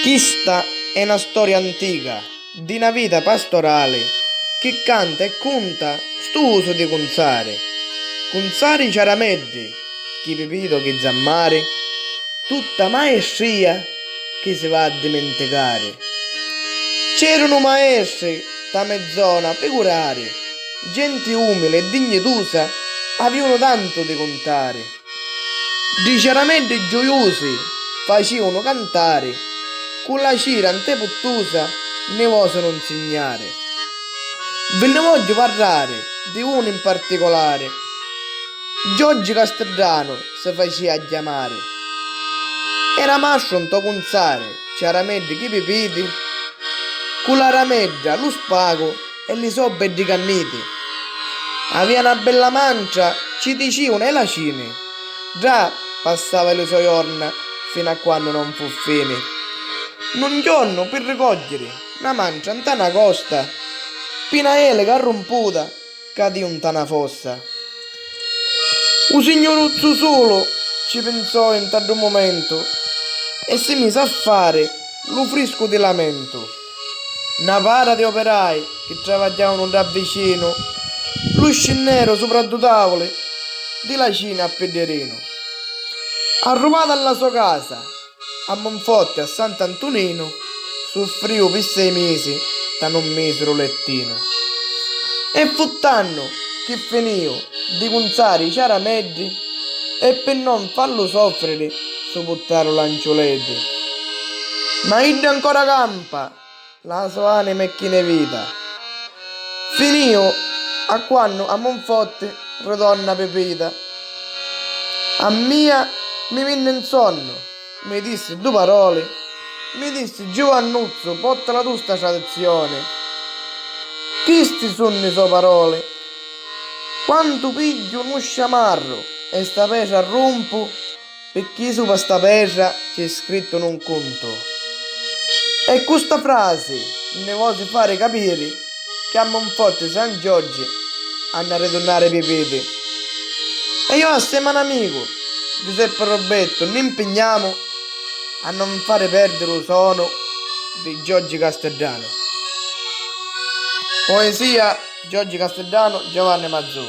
Questa è una storia antica di una vita pastorale che canta e conta sto uso di Cunzare. Cunzare Ciarameddi, chi pipito chi zammare, tutta maestria che si va a dimenticare. C'erano maestri da mezz'ora per curare, gente umile e dignitosa avevano tanto di contare. Di Ciarameddi gioiosi facevano cantare, con la cira anteputtusa ne possono insegnare. Ve ne voglio parlare di uno in particolare. Giorgio Castellano si faceva chiamare. Era mascio un toconzare, Ciarameddi chi pipiti, con la rameggia, lo spago e li sobbe di canniti. Aveva una bella mancia, ci dicevano e la cime. Già passava le sue giorni fino a quando non fu fine. Un giorno per ricogliere una mancia in tana costa, pina elega romputa, cadì in tana fossa. Un signoruzzo solo ci pensò in tardo momento e si mise a fare lo frisco di lamento. Una para di operai che travagliavano da vicino, lo scinnero sopra due tavole, di la Cina a Pederino. Arrivato alla sua casa, a Monforte a Sant'Antonino, soffrivo per 6 mesi da un misero lettino. E fu tanto che finivo di Cunzare i Ciarameddi e per non farlo soffrire su buttare l'ancioletti. Ma id ancora campa la sua anima e chi ne vita. Finio a quando a Monforte ritorna Pepita. A mia mi venne in sonno, mi disse due parole, mi disse Giovannuzzo, porta la tua sta tradizione. Queste sono le sue parole. Quando piglio uno sciamarro e sta pesce rompo, perché sopra sta pesce c'è scritto in un conto. E questa frase ne voglio fare capire che a Monforte San Giorgio hanno a ritornare pipiti. E io assieme a un amico Giuseppe Robetto ne impegniamo a non fare perdere il suono di Giorgio Castellano. Poesia Giorgio Castellano, Giovanni Mazzò.